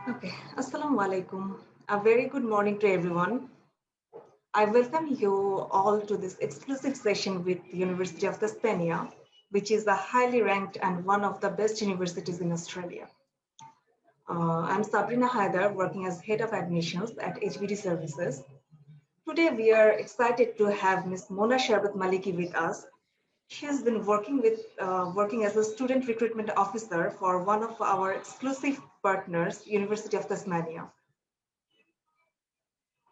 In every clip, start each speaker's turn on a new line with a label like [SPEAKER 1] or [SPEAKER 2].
[SPEAKER 1] Okay, Assalamu alaikum. A very good morning to everyone. I welcome you all to this exclusive session with the University of Tasmania, which is a highly ranked and one of the best universities in Australia. I'm Sabrina Haider, working as Head of Admissions at HBD Services. Today, we are excited to have Ms. Mona Sharbat Maliki with us. She has been working as a student recruitment officer for one of our exclusive partners, University of Tasmania.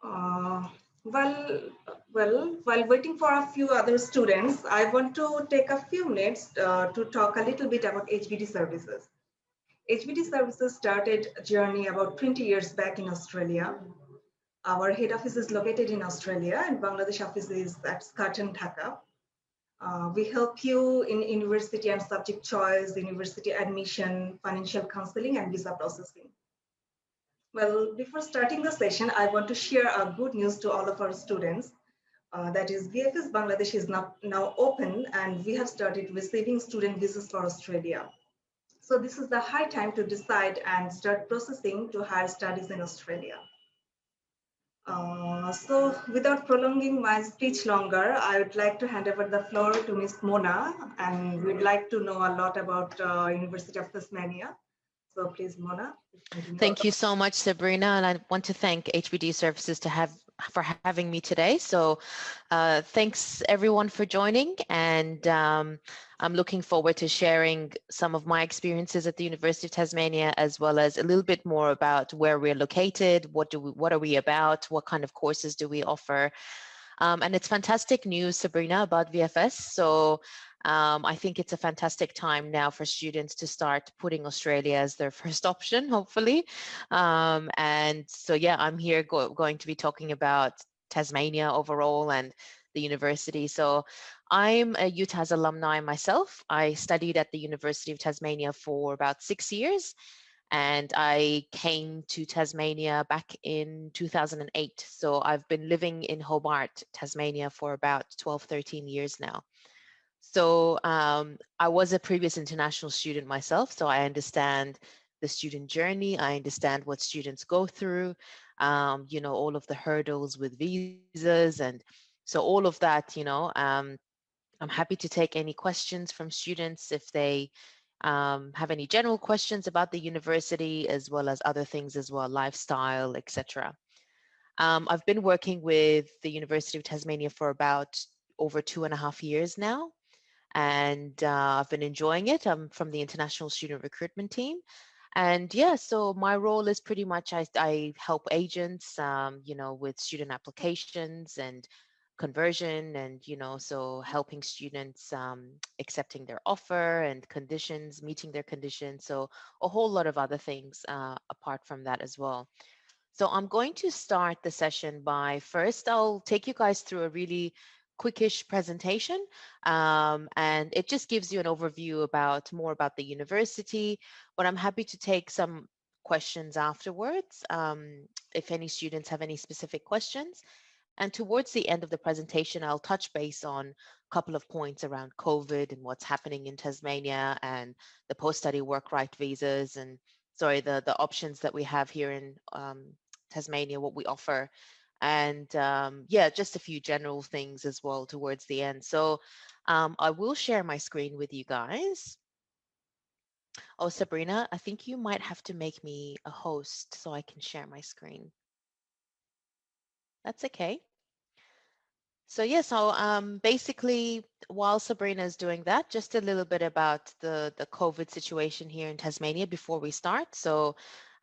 [SPEAKER 1] Uh, well, while waiting for a few other students, I want to take a few minutes to talk a little bit about HBD services. HBD services started a journey about 20 years back in Australia. Our head office is located in Australia and Bangladesh office is at Eskaton, Dhaka. We help you in university and subject choice, university admission, financial counseling, and visa processing. Well, before starting the session, I want to share a good news to all of our students. That is, VFS Bangladesh is now open and we have started receiving student visas for Australia. So this is the high time to decide and start processing to higher studies in Australia. So without prolonging my speech longer, I would like to hand over the floor to Ms. Mona, and we'd like to know a lot about University of Tasmania. So please, Mona, continue.
[SPEAKER 2] Thank you so much, Sabrina, and I want to thank HBD Services for having me today. So thanks everyone for joining, and I'm looking forward to sharing some of my experiences at the University of Tasmania, as well as a little bit more about where we're located, what are we about, what kind of courses do we offer. And it's fantastic news, Sabrina, about VFS. So I think it's a fantastic time now for students to start putting Australia as their first option, hopefully. And so, yeah, I'm here going to be talking about Tasmania overall and the university. So I'm a UTAS alumni myself. I studied at the University of Tasmania for about 6 years. And I came to Tasmania back in 2008. So I've been living in Hobart, Tasmania for about 12, 13 years now. So I was a previous international student myself, so I understand the student journey. I understand what students go through, you know, all of the hurdles with visas. And so all of that, you know, I'm happy to take any questions from students if they have any general questions about the university, as well as other things as well, lifestyle, etc. I've been working with the University of Tasmania for about over 2.5 years now, and I've been enjoying it. I'm from the International Student Recruitment Team. And yeah, so my role is pretty much I help agents, you know, with student applications and conversion, and you know, so helping students accepting their offer and conditions, meeting their conditions, so a whole lot of other things apart from that as well. So I'm going to start the session by first I'll take you guys through a really quickish presentation, and it just gives you an overview about more about the university, but I'm happy to take some questions afterwards if any students have any specific questions. And towards the end of the presentation, I'll touch base on a couple of points around COVID and what's happening in Tasmania and the post-study work right visas and the options that we have here in Tasmania, what we offer. And yeah, just a few general things as well towards the end. So I will share my screen with you guys. Oh, Sabrina, I think you might have to make me a host so I can share my screen. That's okay. So yeah, so basically, while Sabrina is doing that, just a little bit about the COVID situation here in Tasmania before we start. So,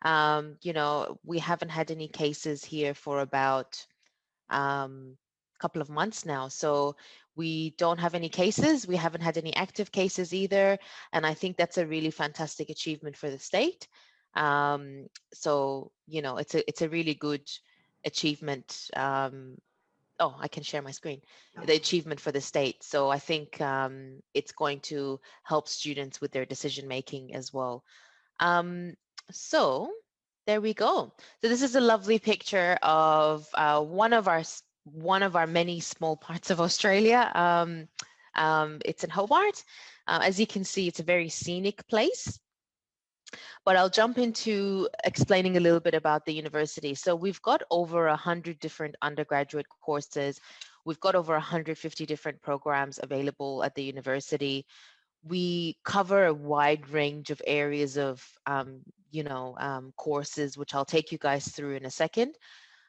[SPEAKER 2] you know, we haven't had any cases here for about a couple of months now. So we don't have any cases. We haven't had any active cases either. And I think that's a really fantastic achievement for the state. So, you know, it's a really good achievement. Oh, I can share my screen, the achievement for the state. So I think it's going to help students with their decision making as well. So there we go. So this is a lovely picture of one of our many small parts of Australia. It's in Hobart. As you can see, it's a very scenic place. But I'll jump into explaining a little bit about the university. So we've got over 100 different undergraduate courses. We've got over 150 different programs available at the university. We cover a wide range of areas of, courses, which I'll take you guys through in a second.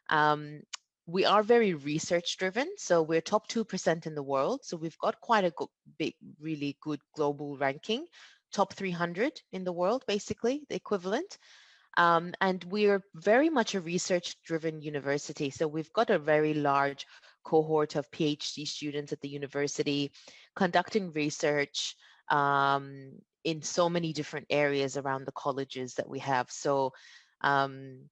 [SPEAKER 2] Um, we are very research driven, so we're top 2% in the world. So we've got quite a big, really good global ranking, top 300 in the world, basically, the equivalent. And we're very much a research driven university. So we've got a very large cohort of PhD students at the university conducting research in so many different areas around the colleges that we have. So um,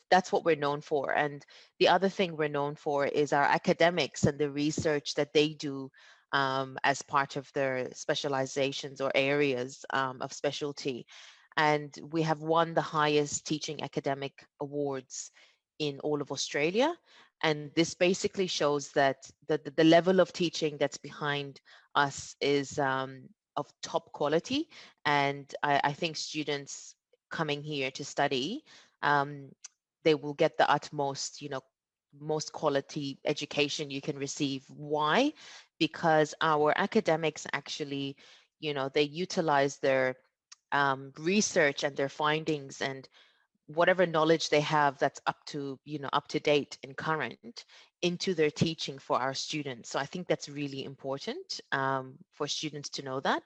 [SPEAKER 2] that's what we're known for. And the other thing we're known for is our academics and the research that they do as part of their specializations or areas of specialty. And we have won the highest teaching academic awards in all of Australia. And this basically shows that the level of teaching that's behind us is of top quality. And I think students coming here to study, um, they will get the utmost, most quality education you can receive. Why? Because our academics actually, they utilize their research and their findings and whatever knowledge they have that's up to date and current into their teaching for our students. So I think that's really important for students to know that.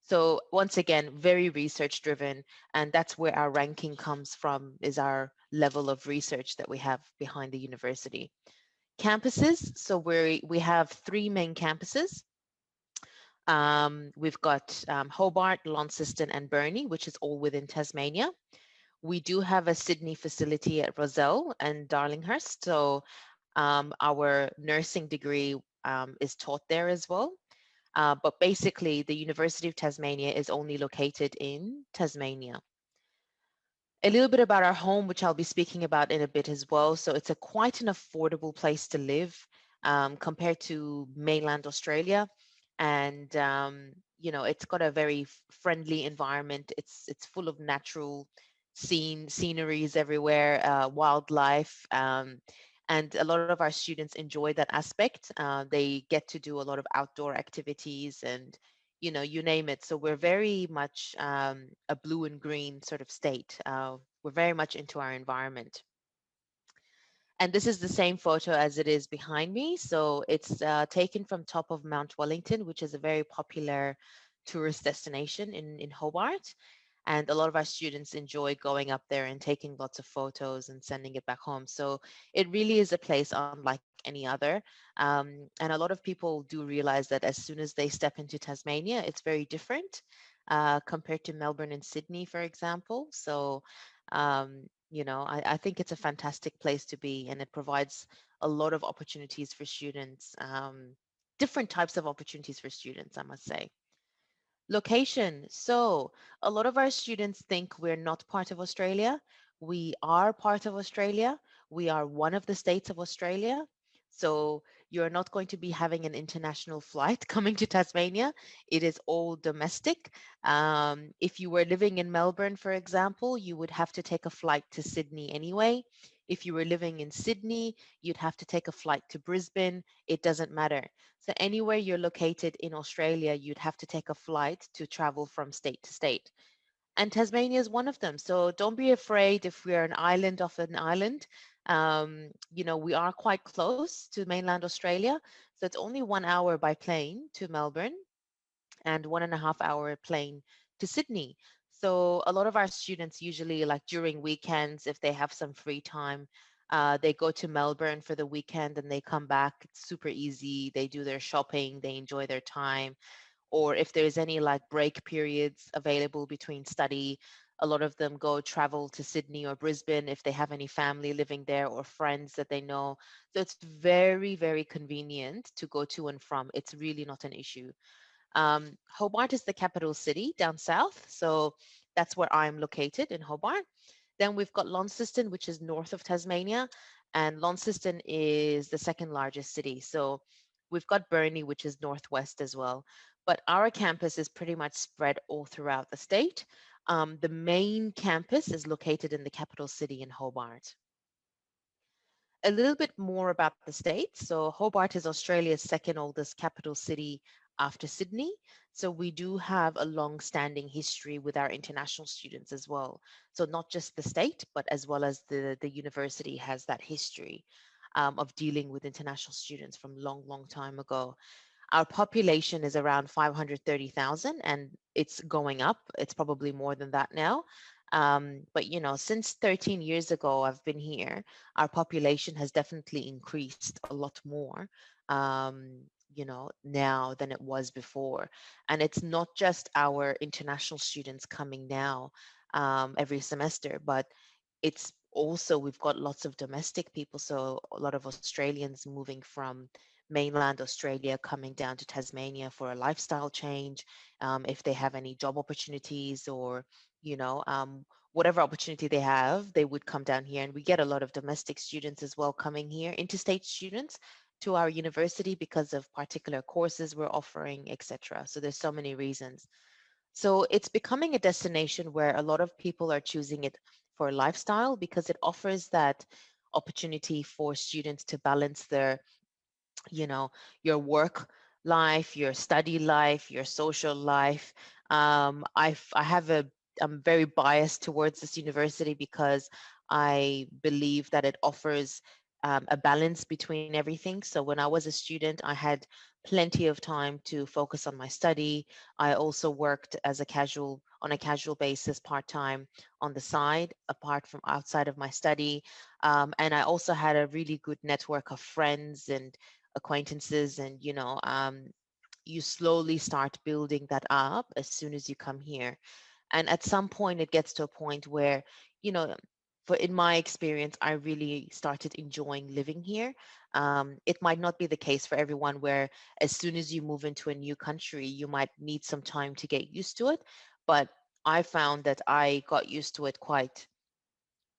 [SPEAKER 2] So once again, very research driven, and that's where our ranking comes from, is our level of research that we have behind the university. Campuses, so we have three main campuses. We've got Hobart, Launceston, and Burnie, which is all within Tasmania. We do have a Sydney facility at Rozelle and Darlinghurst, so our nursing degree is taught there as well. But basically, the University of Tasmania is only located in Tasmania. A little bit about our home, which I'll be speaking about in a bit as well. So it's quite an affordable place to live compared to mainland Australia. And, it's got a very friendly environment. It's full of natural sceneries everywhere, wildlife. And a lot of our students enjoy that aspect. They get to do a lot of outdoor activities and you name it. So we're very much a blue and green sort of state. We're very much into our environment. And this is the same photo as it is behind me. So it's taken from top of Mount Wellington, which is a very popular tourist destination in Hobart. And a lot of our students enjoy going up there and taking lots of photos and sending it back home. So it really is a place unlike any other. And a lot of people do realize that as soon as they step into Tasmania, it's very different compared to Melbourne and Sydney, for example. So, I think it's a fantastic place to be, and it provides a lot of opportunities for students, different types of opportunities for students, I must say. Location. So a lot of our students think we're not part of Australia. We are part of Australia. We are one of the states of Australia. So you're not going to be having an international flight coming to Tasmania. It is all domestic. If you were living in Melbourne, for example, you would have to take a flight to Sydney anyway. If you were living in Sydney, you'd have to take a flight to Brisbane. It doesn't matter. So anywhere you're located in Australia, you'd have to take a flight to travel from state to state. And Tasmania is one of them. So don't be afraid if we're an island off an island. We are quite close to mainland Australia. So it's only 1 hour by plane to Melbourne and 1.5 hour plane to Sydney. So a lot of our students usually, like during weekends, if they have some free time, they go to Melbourne for the weekend and they come back. It's super easy. They do their shopping, they enjoy their time. Or if there's any like break periods available between study, a lot of them go travel to Sydney or Brisbane if they have any family living there or friends that they know. So it's very, very convenient to go to and from. It's really not an issue. Hobart is the capital city down south. So that's where I'm located, in Hobart. Then we've got Launceston, which is north of Tasmania. And Launceston is the second largest city. So we've got Burnie, which is northwest as well. But our campus is pretty much spread all throughout the state. The main campus is located in the capital city in Hobart. A little bit more about the states. So Hobart is Australia's second oldest capital city after Sydney. So we do have a long-standing history with our international students as well. So not just the state, but as well as the university has that history of dealing with international students from long time ago. Our population is around 530,000 and it's going up. It's probably more than that now. But since 13 years ago, I've been here, our population has definitely increased a lot more, now than it was before. And it's not just our international students coming now every semester, but it's also we've got lots of domestic people. So a lot of Australians moving from mainland Australia coming down to Tasmania for a lifestyle change, if they have any job opportunities or, whatever opportunity they have, they would come down here. And we get a lot of domestic students as well coming here, interstate students to our university because of particular courses we're offering, etc. So there's so many reasons. So it's becoming a destination where a lot of people are choosing it for lifestyle because it offers that opportunity for students to balance their you know your work life, your study life, your social life. I'm very biased towards this university because I believe that it offers a balance between everything. So when I was a student, I had plenty of time to focus on my study. I also worked as on a casual basis part-time on the side apart from outside of my study, and I also had a really good network of friends and acquaintances, and you slowly start building that up as soon as you come here. And at some point it gets to a point where, you know for in my experience, I really started enjoying living here. It might not be the case for everyone, where as soon as you move into a new country you might need some time to get used to it, but I found that I got used to it quite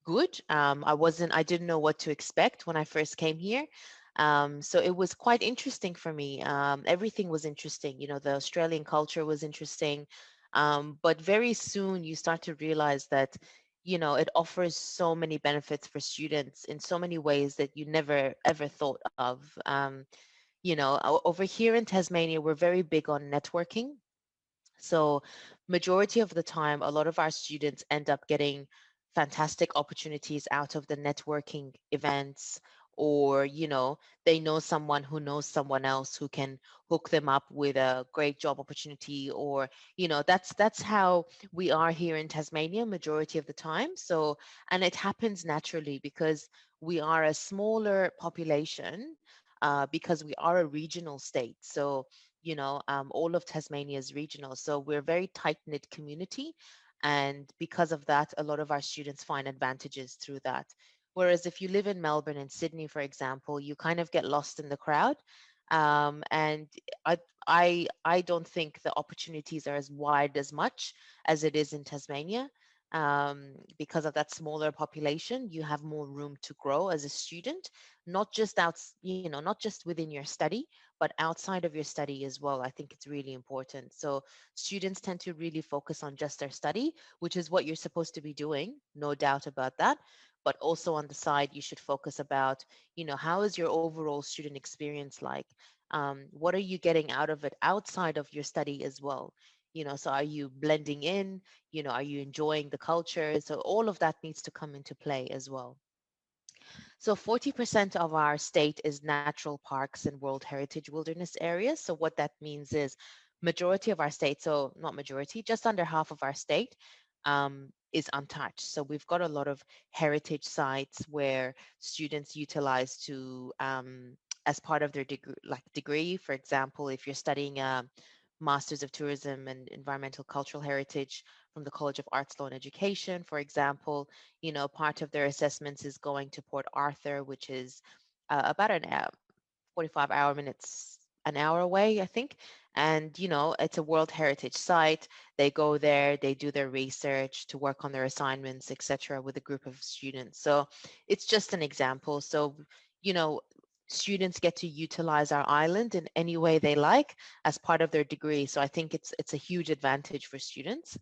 [SPEAKER 2] good. I didn't know what to expect when I first came here. So it was quite interesting for me. Everything was interesting. The Australian culture was interesting. But very soon you start to realize that, it offers so many benefits for students in so many ways that you never ever thought of. Over here in Tasmania, we're very big on networking. So majority of the time, a lot of our students end up getting fantastic opportunities out of the networking events, or, they know someone who knows someone else who can hook them up with a great job opportunity, or, that's how we are here in Tasmania majority of the time. So, and it happens naturally because we are a smaller population, because we are a regional state. So all of Tasmania is regional. So we're a very tight-knit community. And because of that, a lot of our students find advantages through that. Whereas if you live in Melbourne and Sydney, for example, you kind of get lost in the crowd. And I, I don't think the opportunities are as wide as much as it is in Tasmania. Because of that smaller population, you have more room to grow as a student, not just not just within your study, but outside of your study as well. I think it's really important. So students tend to really focus on just their study, which is what you're supposed to be doing, no doubt about that. But also on the side, you should focus about, how is your overall student experience like? What are you getting out of it outside of your study as well? So are you blending in? Are you enjoying the culture? So all of that needs to come into play as well. So 40% of our state is natural parks and World Heritage Wilderness areas. So what that means is majority of our state, so not majority, just under half of our state is untouched. So we've got a lot of heritage sites where students utilize to, as part of their degree. For example, if you're studying a Masters of Tourism and Environmental Cultural Heritage from the College of Arts, Law and Education, for example, part of their assessments is going to Port Arthur, which is about 45 hour minutes, an hour away, I think. And, it's a World Heritage site. They go there, they do their research to work on their assignments, etc., with a group of students. So it's just an example. So, you know, students get to utilize our island in any way they like as part of their degree. So I think it's a huge advantage for students.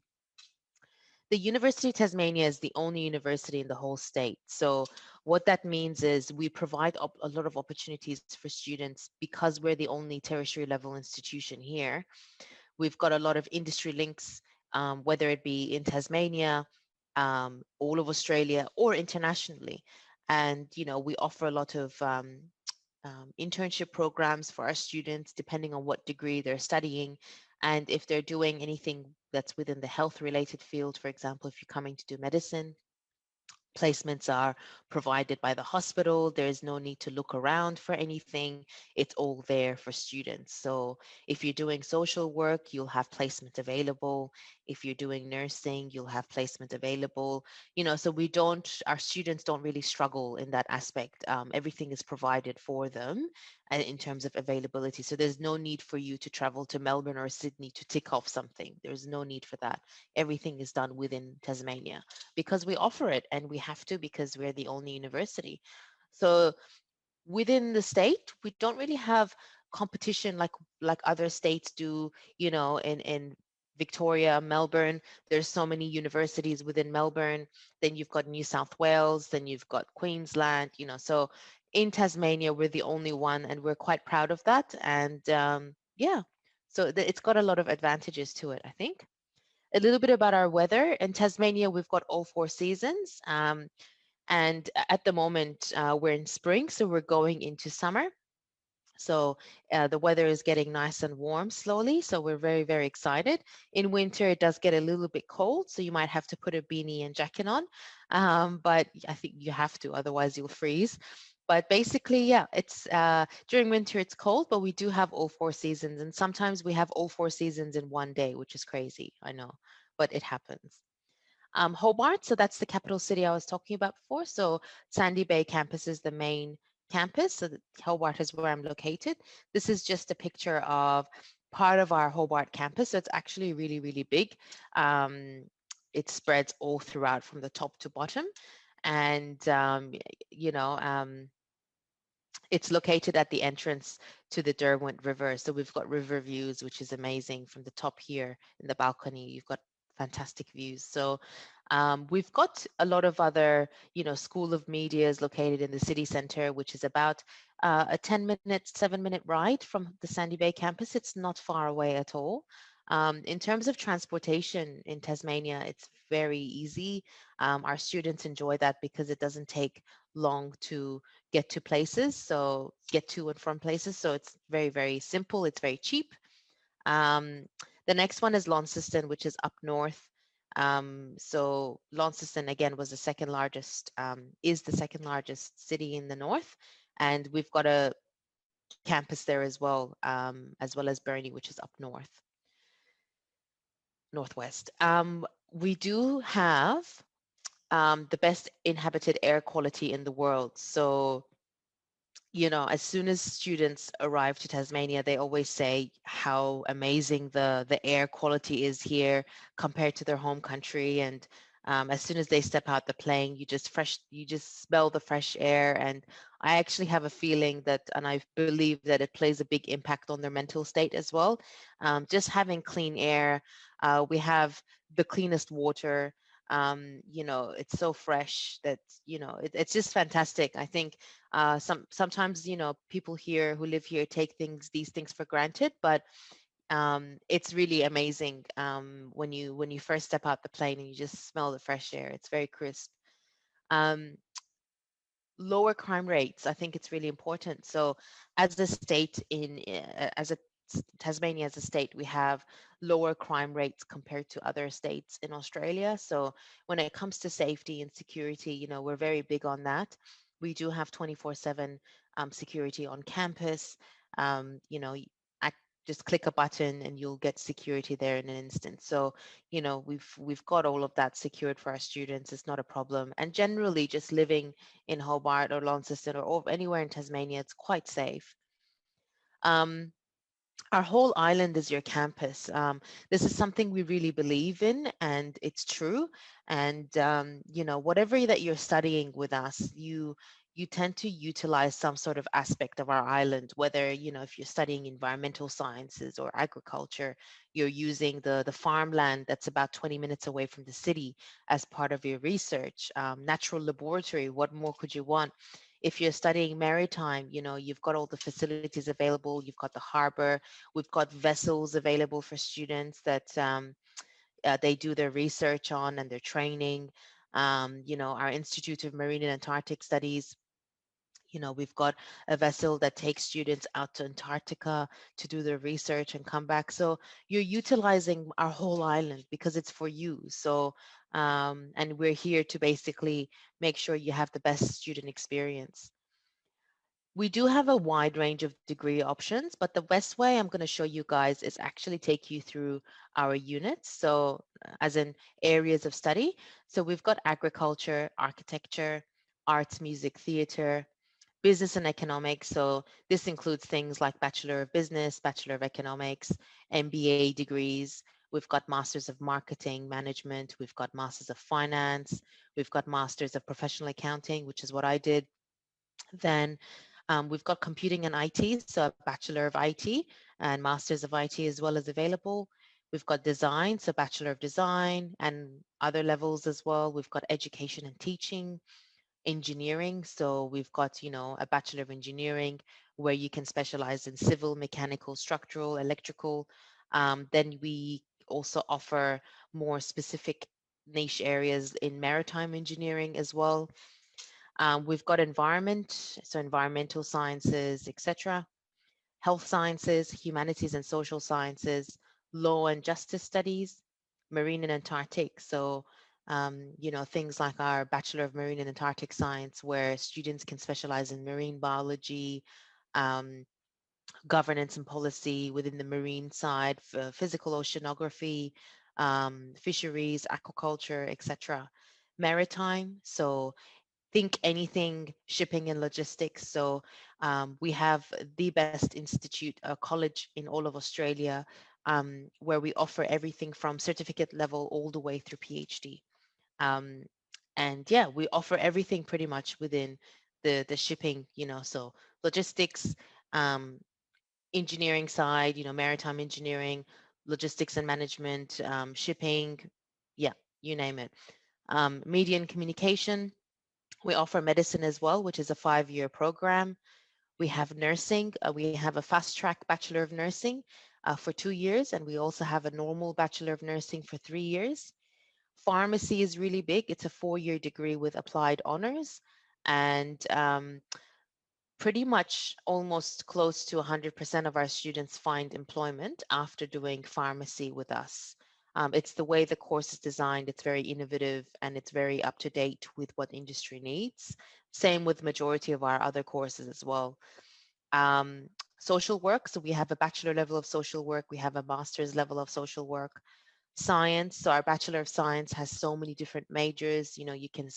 [SPEAKER 2] The University of Tasmania is the only university in the whole state. So what that means is we provide a lot of opportunities for students because we're the only tertiary level institution here. We've got a lot of industry links, whether it be in Tasmania, all of Australia, or internationally. And, we offer a lot of internship programs for our students, depending on what degree they're studying. And if they're doing anything that's within the health related field, for example, if you're coming to do medicine, placements are provided by the hospital. There is no need to look around for anything. It's all there for students. So if you're doing social work, you'll have placement available. If you're doing nursing, you'll have placement available. So our students don't really struggle in that aspect. Everything is provided for them in terms of availability. So there's no need for you to travel to Melbourne or Sydney to tick off something. There's no need for that. Everything is done within Tasmania because we offer it, and we have to because we're the only university. So within the state, we don't really have competition like other states do. In Victoria, Melbourne, there's so many universities within Melbourne. Then you've got New South Wales, then you've got Queensland. So in Tasmania, we're the only one, and we're quite proud of that. And yeah, so it's got a lot of advantages to it, I think. A little bit about our weather. In Tasmania, we've got all four seasons. And at the moment, we're in spring, so we're going into summer. So the weather is getting nice and warm slowly. So we're very, very excited. In winter, it does get a little bit cold. So you might have to put a beanie and jacket on. But I think you have to, otherwise you'll freeze. But basically, yeah, it's during winter, it's cold, but we do have all four seasons. And sometimes we have all four seasons in one day, which is crazy. I know, but it happens. Hobart, so that's the capital city I was talking about before. So Sandy Bay campus is the main campus. So Hobart is where I'm located. This is just a picture of part of our Hobart campus. So it's actually really, really big. It spreads all throughout from the top to bottom. And, you know, it's located at the entrance to the Derwent River. So we've got river views, which is amazing from the top here in the balcony. You've got fantastic views. So we've got a lot of other, School of Media is located in the city center, which is about a 10-minute, 7-minute ride from the Sandy Bay campus. It's not far away at all. In terms of transportation in Tasmania, it's very easy. Our students enjoy that because it doesn't take long to get to places, so get to and from places. So it's very, very simple. It's very cheap. Um, the next one is Launceston, which is up north. So Launceston again was the second largest, is the second largest city in the north, and we've got a campus there as well as Burnie, which is up northwest. We do have the best inhabited air quality in the world. So as soon as students arrive to Tasmania, they always say how amazing the air quality is here compared to their home country. And as soon as they step out the plane, you just smell the fresh air. And I actually have a feeling that, and I believe that it plays a big impact on their mental state as well. Just having clean air, we have the cleanest water. It's so fresh that it's just fantastic. I think sometimes people here who live here take these things for granted, but it's really amazing when you first step out the plane and you just smell the fresh air. It's very crisp. um, Lower crime rates, I think it's really important. So as a state Tasmania as a state, we have lower crime rates compared to other states in Australia. So when it comes to safety and security, we're very big on that. We do have 24/7 security on campus. Um, you know, just click a button and you'll get security there in an instant. So, we've got all of that secured for our students. It's not a problem. And generally, just living in Hobart or Launceston or anywhere in Tasmania, it's quite safe. Um, our whole island is your campus. This is something we really believe in, and it's true. And whatever that you're studying with us, you tend to utilize some sort of aspect of our island, whether, if you're studying environmental sciences or agriculture, you're using the farmland that's about 20 minutes away from the city as part of your research. Natural laboratory, what more could you want? If you're studying maritime, you've got all the facilities available, you've got the harbor, we've got vessels available for students that they do their research on and their training. Our Institute of Marine and Antarctic Studies, we've got a vessel that takes students out to Antarctica to do their research and come back. So you're utilizing our whole island because it's for you. So, and we're here to basically make sure you have the best student experience. We do have a wide range of degree options, but the best way I'm going to show you guys is actually take you through our units. So as in areas of study. So we've got agriculture, architecture, arts, music, theater, business and economics. So this includes things like Bachelor of Business, Bachelor of Economics, MBA degrees. We've got Masters of Marketing Management. We've got Masters of Finance. We've got Masters of Professional Accounting, which is what I did. Then we've got Computing and IT, so a Bachelor of IT and Masters of IT as well as available. We've got Design, so Bachelor of Design and other levels as well. We've got Education and Teaching, Engineering, so we've got, a Bachelor of Engineering where you can specialize in civil, mechanical, structural, electrical. Then we also offer more specific niche areas in maritime engineering as well. We've got environment, so environmental sciences, etc., health sciences, humanities and social sciences, law and justice studies, marine and Antarctic. So, things like our Bachelor of Marine and Antarctic Science, where students can specialize in marine biology, um, governance and policy within the marine side, physical oceanography, fisheries, aquaculture, etc. Maritime, so think anything shipping and logistics. So we have the best institute, a college in all of Australia, where we offer everything from certificate level all the way through PhD. Um, and yeah, we offer everything pretty much within the shipping, so logistics, um, engineering side, maritime engineering, logistics and management, shipping, yeah, you name it. Media and communication, we offer medicine as well, which is a 5-year program. We have nursing. We have a fast track Bachelor of Nursing for 2 years, and we also have a normal Bachelor of Nursing for 3 years. Pharmacy is really big. It's a 4-year degree with applied honors, and pretty much almost close to 100% of our students find employment after doing pharmacy with us. It's the way the course is designed. It's very innovative and it's very up to date with what industry needs. Same with majority of our other courses as well. Social work. So we have a bachelor level of social work. We have a master's level of social work. Science. So our Bachelor of Science has so many different majors. You can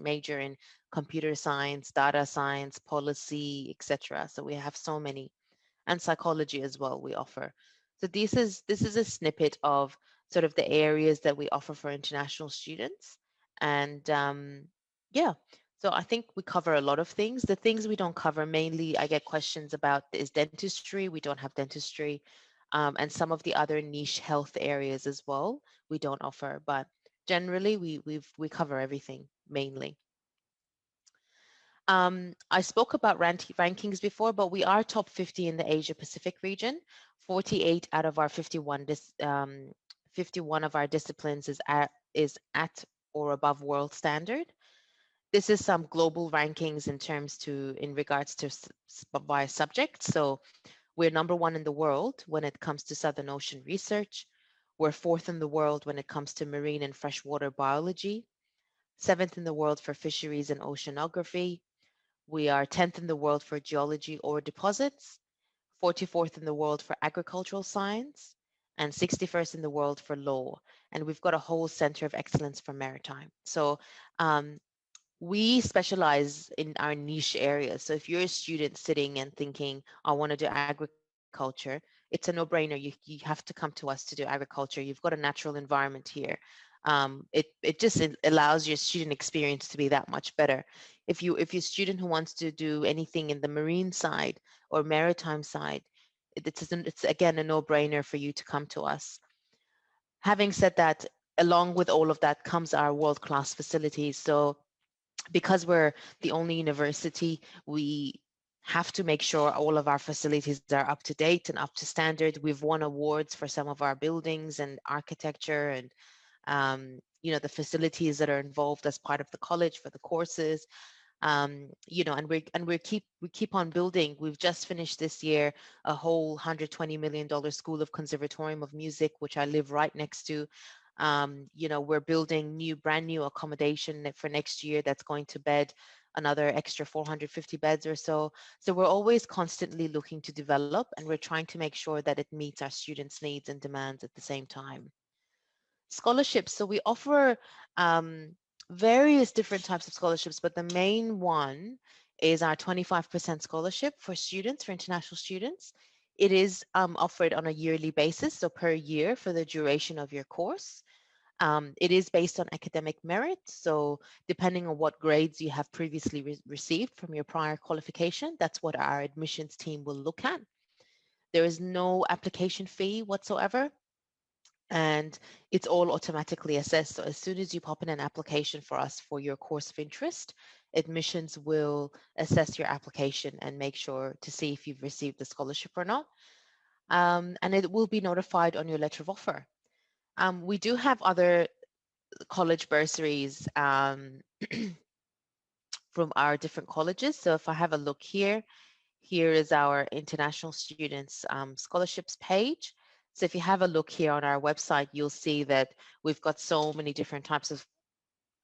[SPEAKER 2] major in computer science, data science, policy, etc. So we have so many, and psychology as well we offer. So this is a snippet of sort of the areas that we offer for international students, and yeah. So I think we cover a lot of things. The things we don't cover mainly, I get questions about is dentistry. We don't have dentistry, and some of the other niche health areas as well. We don't offer, but generally we cover everything mainly. I spoke about rankings before, but we are top 50 in the Asia Pacific region. 48 out of our 51 of our disciplines is at or above world standard. This is some global rankings in regards to by subject. So we're number 1 in the world when it comes to Southern Ocean research. We're 4th in the world when it comes to marine and freshwater biology. 7th in the world for fisheries and oceanography. We are 10th in the world for geology or deposits, 44th in the world for agricultural science, and 61st in the world for law. And we've got a whole center of excellence for maritime. So um, we specialize in our niche areas. So if you're a student sitting and thinking, I want to do agriculture, it's a no-brainer. You have to come to us to do agriculture. You've got a natural environment here. it just allows your student experience to be that much better. If you're a student who wants to do anything in the marine side or maritime side, it's again a no-brainer for you to come to us. Having said that, along with all of that comes our world-class facilities. So because we're the only university, we have to make sure all of our facilities are up to date and up to standard. We've won awards for some of our buildings and architecture and the facilities that are involved as part of the college for the courses. And we keep on building. We've just finished this year a whole $120 million School of Conservatorium of Music, which I live right next to. We're building brand new accommodation for next year that's going to bed another extra 450 beds or so. So we're always constantly looking to develop, and we're trying to make sure that it meets our students' needs and demands at the same time. Scholarships. So we offer various different types of scholarships, but the main one is our 25% scholarship for students, for international students. It is offered on a yearly basis, so per year for the duration of your course. It is based on academic merit, so depending on what grades you have previously received from your prior qualification, that's what our admissions team will look at. There is no application fee whatsoever, and it's all automatically assessed. So as soon as you pop in an application for us for your course of interest, admissions will assess your application and make sure to see if you've received the scholarship or not. And it will be notified on your letter of offer. We do have other college bursaries from our different colleges. So if I have a look here, here is our international students scholarships page. So if you have a look here on our website, you'll see that we've got so many different types of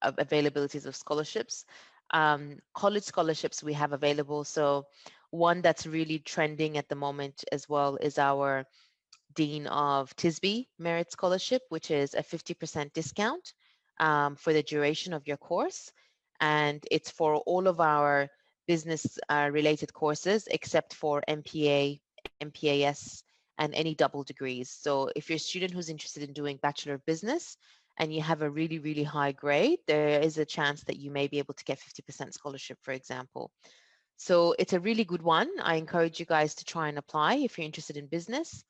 [SPEAKER 2] availabilities of scholarships. College scholarships we have available. So one that's really trending at the moment as well is our Dean of TISB Merit Scholarship, which is a 50% discount for the duration of your course. And it's for all of our business related courses except for MPA, MPAS, and any double degrees. So if you're a student who's interested in doing Bachelor of Business and you have a really, really high grade, there is a chance that you may be able to get 50% scholarship, for example. So it's a really good one. I encourage you guys to try and apply if you're interested in business.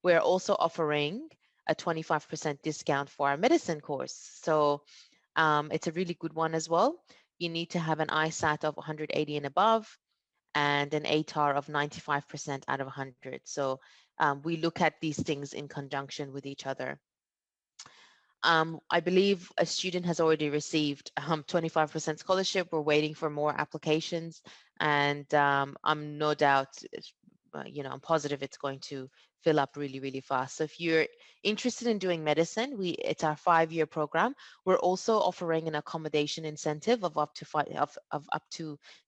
[SPEAKER 2] We're also offering a 25% discount for our medicine course. So it's a really good one as well. You need to have an ISAT of 180 and above and an ATAR of 95% out of 100. So we look at these things in conjunction with each other. I believe a student has already received 25% scholarship. We're waiting for more applications, and I'm no doubt, I'm positive it's going to fill up really, really fast. So if you're interested in doing medicine, it's our 5-year program. We're also offering an accommodation incentive of up to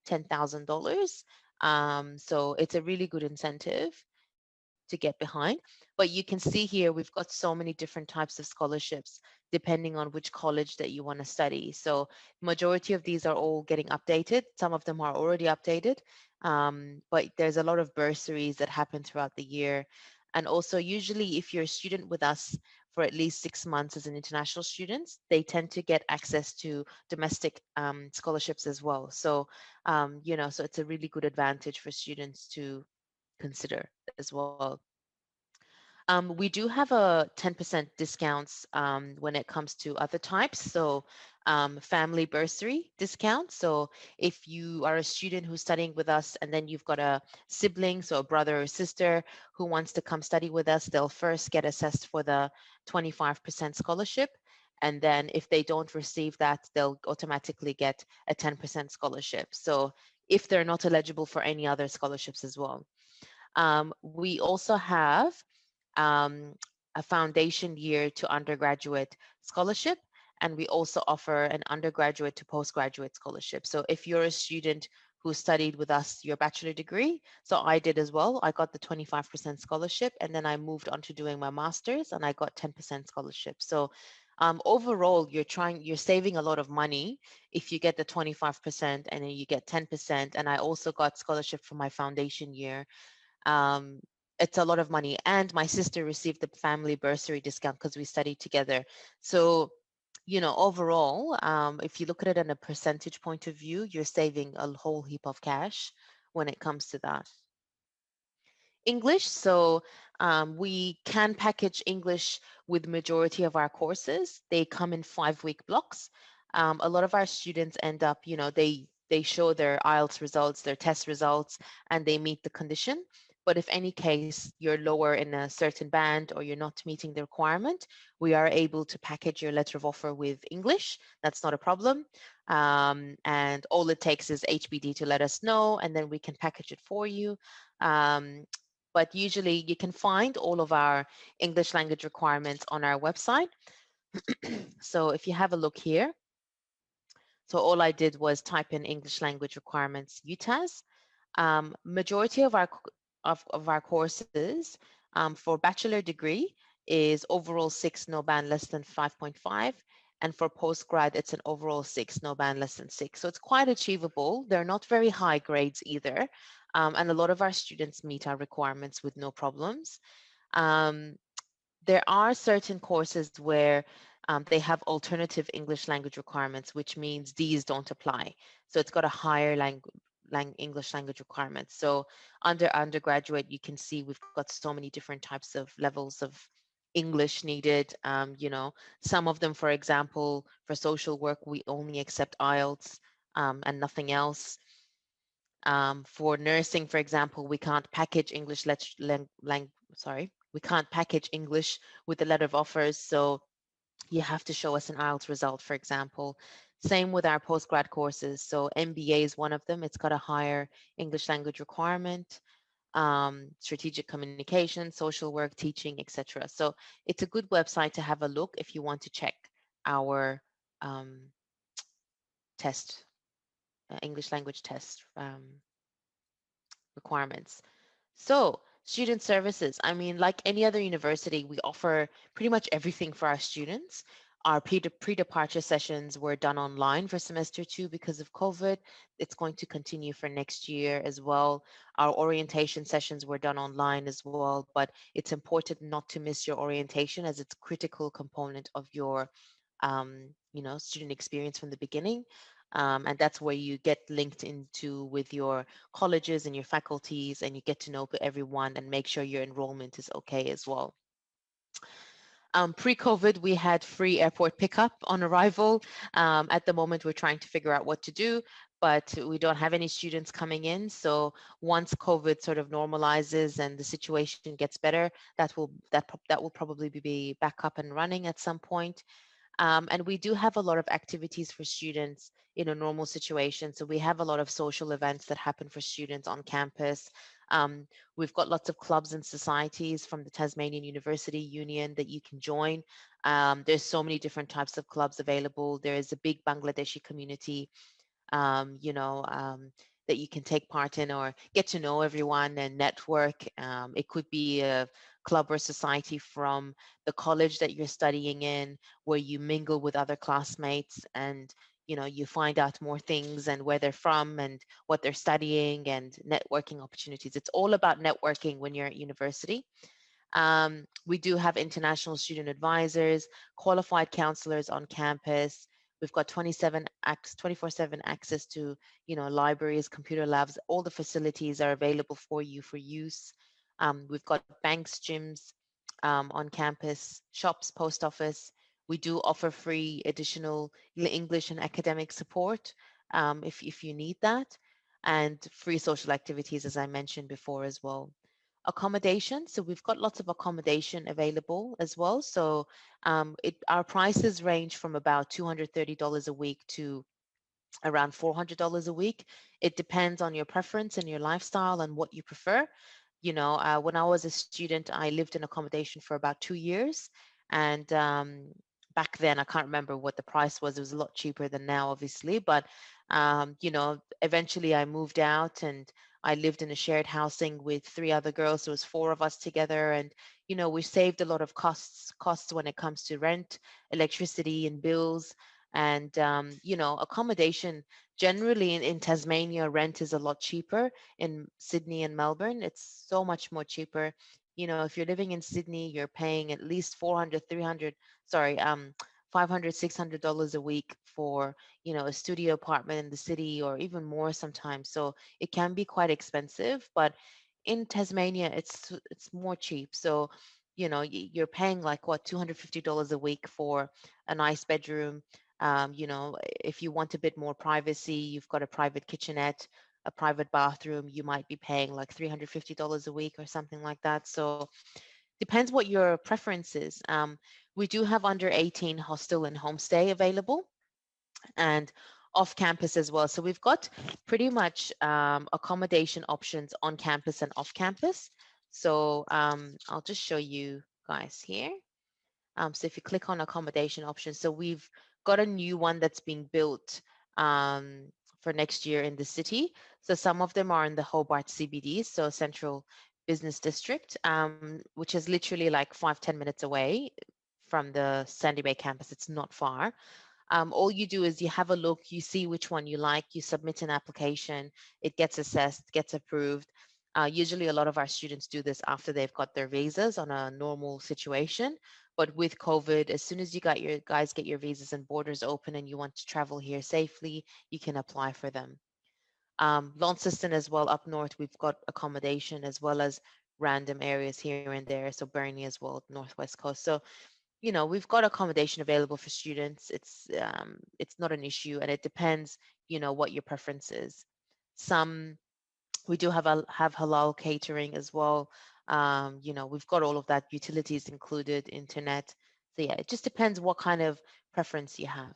[SPEAKER 2] $10,000. So it's a really good incentive to get behind. But you can see here, we've got so many different types of scholarships depending on which college that you want to study. So majority of these are all getting updated. Some of them are already updated, but there's a lot of bursaries that happen throughout the year. And also usually if you're a student with us for at least 6 months as an international student, they tend to get access to domestic scholarships as well. So, so it's a really good advantage for students to consider as well. We do have a 10% discounts when it comes to other types. So family bursary discount. So if you are a student who's studying with us and then you've got a sibling, so a brother or sister who wants to come study with us, they'll first get assessed for the 25% scholarship. And then if they don't receive that, they'll automatically get a 10% scholarship. So if they're not eligible for any other scholarships as well. We also have um, a foundation year to undergraduate scholarship, and we also offer an undergraduate to postgraduate scholarship. So if you're a student who studied with us your bachelor degree, so I did as well, I got the 25% scholarship, and then I moved on to doing my master's and I got 10% scholarship. So overall, you're saving a lot of money if you get the 25% and then you get 10%. And I also got scholarship for my foundation year. It's a lot of money, and my sister received the family bursary discount because we studied together. So overall, if you look at it in a percentage point of view, you're saving a whole heap of cash when it comes to that. English, so we can package English with majority of our courses. They come in 5-week blocks. A lot of our students end up, they show their Ielts results, their test results, and they meet the condition. But if any case you're lower in a certain band or you're not meeting the requirement, we are able to package your letter of offer with English. That's not a problem. And all it takes is HBD to let us know, and then we can package it for you. Um, but usually you can find all of our English language requirements on our website. So if you have a look here, so all I did was type in English language requirements UTAS. Majority of our courses for bachelor degree is overall 6, no band less than 5.5. And for postgrad, it's an overall 6, no band less than 6. So it's quite achievable. They're not very high grades either. And a lot of our students meet our requirements with no problems. Um, there are certain courses where they have alternative English language requirements, which means these don't apply. So it's got a higher English language requirement. So under undergraduate, you can see we've got so many different types of levels of English needed. Some of them, for example, for social work, we only accept IELTS and nothing else. For nursing, for example, we can't package English we can't package English with the letter of offers. So you have to show us an IELTS result, for example. Same with our postgrad courses. So MBA is one of them. It's got a higher English language requirement, strategic communication, social work, teaching, etc. So it's a good website to have a look if you want to check our test, English language test requirements. So, student services. I mean, like any other university, we offer pretty much everything for our students. Our pre-departure sessions were done online for semester 2 because of COVID. It's going to continue for next year as well. Our orientation sessions were done online as well, but it's important not to miss your orientation as it's a critical component of your student experience from the beginning. And that's where you get linked into with your colleges and your faculties, and you get to know everyone and make sure your enrollment is okay as well. Pre-COVID, we had free airport pickup on arrival. At the moment, we're trying to figure out what to do, but we don't have any students coming in. So once COVID sort of normalizes and the situation gets better, that will probably be back up and running at some point. And we do have a lot of activities for students in a normal situation. So we have a lot of social events that happen for students on campus. We've got lots of clubs and societies from the Tasmanian University Union that you can join. There's so many different types of clubs available. There is a big Bangladeshi community, that you can take part in or get to know everyone and network. It could be a club or society from the college that you're studying in, where you mingle with other classmates and you find out more things and where they're from and what they're studying and networking opportunities. It's all about networking when you're at university. We do have international student advisors, qualified counselors on campus. We've got 24/7 access to, libraries, computer labs. All the facilities are available for you for use. We've got banks, gyms on campus, shops, post office. We do offer free additional English and academic support if you need that, and free social activities, as I mentioned before as well. Accommodation, so we've got lots of accommodation available as well. So our prices range from about $230 a week to around $400 a week. It depends on your preference and your lifestyle and what you prefer. When I was a student, I lived in accommodation for about 2 years, and back then I can't remember what the price was. It was a lot cheaper than now, obviously, but eventually I moved out and I lived in a shared housing with 3 other girls. So it was 4 of us together, and we saved a lot of costs when it comes to rent, electricity, and bills. And accommodation generally in Tasmania, rent is a lot cheaper. In Sydney and Melbourne, it's so much more cheaper. If you're living in Sydney, you're paying at least 400, 300, sorry, $500, $600 a week for, a studio apartment in the city, or even more sometimes. So it can be quite expensive, but in Tasmania, it's more cheap. So, you're paying like what, $250 a week for a nice bedroom. If you want a bit more privacy, you've got a private kitchenette, a private bathroom, you might be paying like $350 a week or something like that. So depends what your preference is. We do have under 18 hostel and homestay available, and off campus as well. So we've got pretty much accommodation options on campus and off campus. So I'll just show you guys here. So if you click on accommodation options, so we've got a new one that's being built um, for next year in the city. So some of them are in the Hobart CBD, so Central Business District, which is literally like 5-10 minutes away from the Sandy Bay campus. It's not far. All you do is you have a look, you see which one you like, you submit an application, it gets assessed, gets approved. Usually a lot of our students do this after they've got their visas on a normal situation. But with COVID, as soon as you got your guys get your visas and borders open and you want to travel here safely, you can apply for them. Launceston as well, up north, we've got accommodation as well as random areas here and there. So Burnie as well, northwest coast. So we've got accommodation available for students. It's not an issue, and it depends, what your preference is. Some we do have halal catering as well. We've got all of that, utilities included, internet. So yeah, it just depends what kind of preference you have.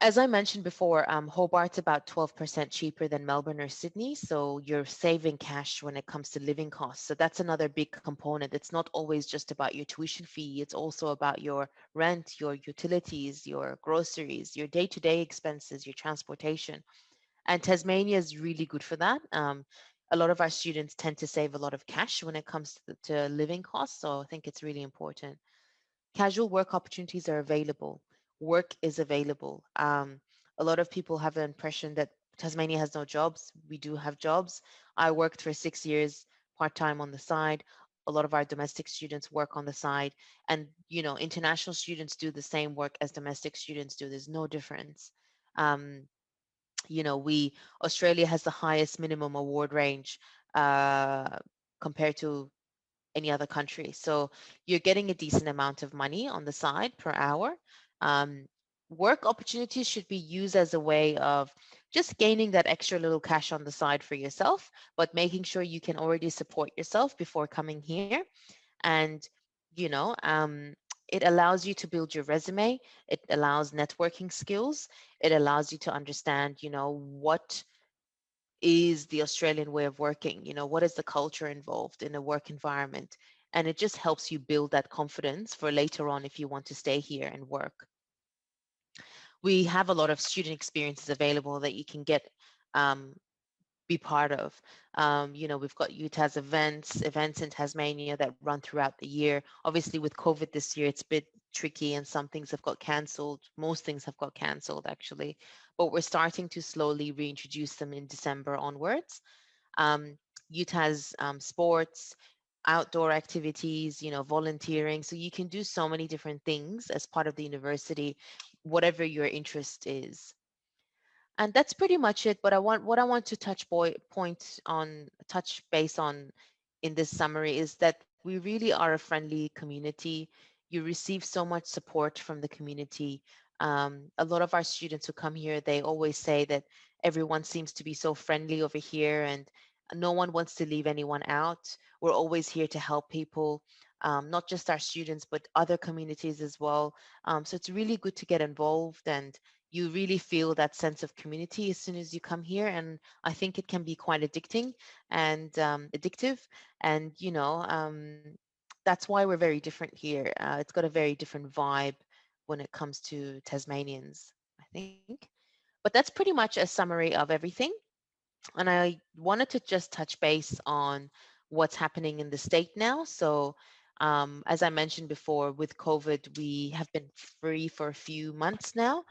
[SPEAKER 2] As I mentioned before, Hobart's about 12% cheaper than Melbourne or Sydney, so you're saving cash when it comes to living costs. So that's another big component. It's not always just about your tuition fee, it's also about your rent, your utilities, your groceries, your day-to-day expenses, your transportation. And Tasmania is really good for that. A lot of our students tend to save a lot of cash when it comes to living costs, so I think it's really important. Casual work opportunities are available. Work is available. A lot of people have the impression that Tasmania has no jobs. We do have jobs. I worked for 6 years part-time on the side. A lot of our domestic students work on the side. And, international students do the same work as domestic students do. There's no difference. Um, Australia has the highest minimum award range uh, compared to any other country. So you're getting a decent amount of money on the side per hour. Um, Work opportunities should be used as a way of just gaining that extra little cash on the side for yourself, but making sure you can already support yourself before coming here. And, you know, um, it allows you to build your resume. It allows networking skills. It allows you to understand, what is the Australian way of working? What is the culture involved in a work environment? And it just helps you build that confidence for later on if you want to stay here and work. We have a lot of student experiences available that you can get um, be part of. We've got Utah's events in Tasmania that run throughout the year. Obviously, with COVID this year, it's a bit tricky and some things have got cancelled. Most things have got cancelled, actually. But we're starting to slowly reintroduce them in December onwards. Um, Utah's sports, outdoor activities, volunteering. So you can do so many different things as part of the university, whatever your interest is. And that's pretty much it. But what I want to touch base on in this summary is that we really are a friendly community. You receive so much support from the community. A lot of our students who come here, they always say that everyone seems to be so friendly over here and no one wants to leave anyone out. We're always here to help people, not just our students, but other communities as well. So it's really good to get involved, and you really feel that sense of community as soon as you come here. And I think it can be quite addicting and addictive. And, that's why we're very different here. It's got a very different vibe when it comes to Tasmanians, I think. But that's pretty much a summary of everything. And I wanted to just touch base on what's happening in the state now. So, as I mentioned before, with COVID, we have been free for a few months now.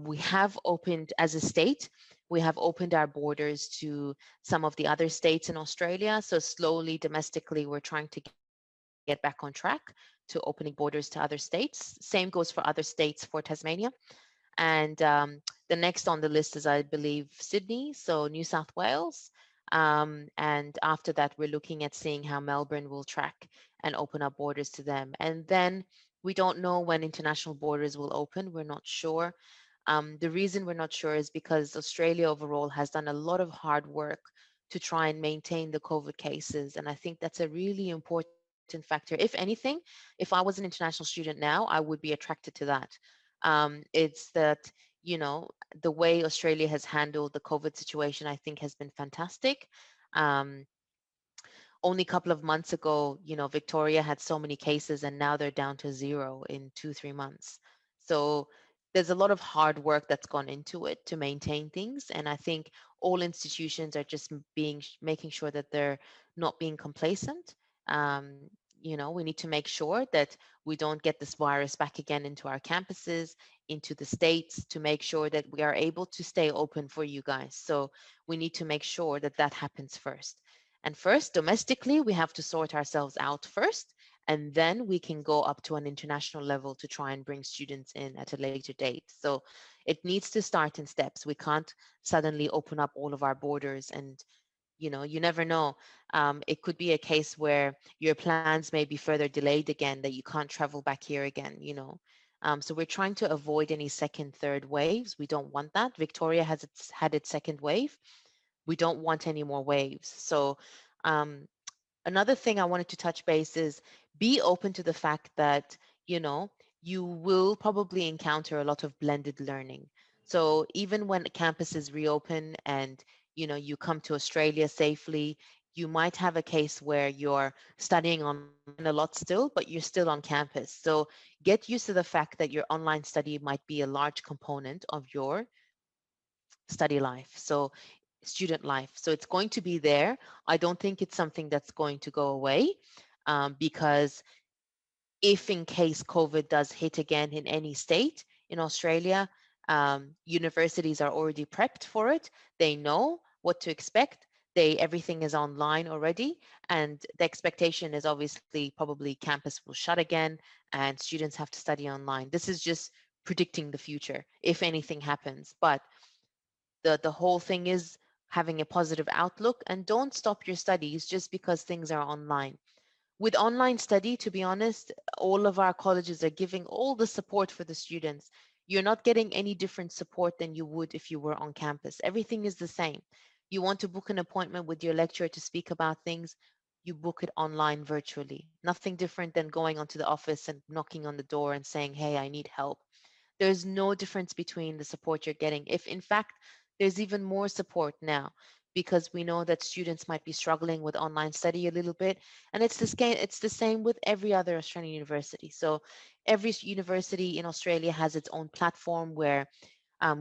[SPEAKER 2] We have opened, as a state, we have opened our borders to some of the other states in Australia. So slowly, domestically, we're trying to get back on track to to opening borders to other states. Same goes for other states for Tasmania. And the next on the list is, I believe, Sydney, so New South Wales. And after that, we're looking at seeing how Melbourne will track and open up borders to them. And then we don't know when international borders will open. We're not sure. The reason we're not sure is because Australia overall has done a lot of hard work to try and maintain the COVID cases. And I think that's a really important factor. If anything, if I was an international student now, I would be attracted to that. It's that, you know, the way Australia has handled the COVID situation, I think, has been fantastic. Um, Only a couple of months ago, you know, Victoria had so many cases and now they're down to zero in 2, 3 months. So there's a lot of hard work that's gone into it to maintain things. And I think all institutions are just making sure that they're not being complacent. You know, we need to make sure that we don't get this virus back again into our campuses, into the states, to make sure that we are able to stay open for you guys. So we need to make sure that that happens first. And first, domestically, we have to sort ourselves out first, and then we can go up to an international level to try and bring students in at a later date. So it needs to start in steps. We can't suddenly open up all of our borders and, you know, you never know. It could be a case where your plans may be further delayed again, that you can't travel back here again, you know. So we're trying to avoid any second, third waves. We don't want that. Victoria has had its second wave. We don't want any more waves. So um, another thing I wanted to touch base is be open to the fact that, you know, you will probably encounter a lot of blended learning. So even when campuses reopen and, you know, you come to Australia safely, you might have a case where you're studying online a lot still, but you're still on campus. So get used to the fact that your online study might be a large component of your study life. So student life. So it's going to be there. I don't think it's something that's going to go away, because if in case COVID does hit again in any state in Australia, universities are already prepped for it. They know what to expect. Everything is online already, and the expectation is obviously probably campus will shut again and students have to study online. This is just predicting the future if anything happens. But the whole thing is having a positive outlook, and don't stop your studies just because things are online. With online study, to be honest, all of our colleges are giving all the support for the students. You're not getting any different support than you would if you were on campus. Everything is the same. You want to book an appointment with your lecturer to speak about things, you book it online virtually. Nothing different than going onto the office and knocking on the door and saying, hey, I need help. There's no difference between the support you're getting. If in fact, there's even more support now, because we know that students might be struggling with online study a little bit. And it's the same with every other Australian university. So every university in Australia has its own platform where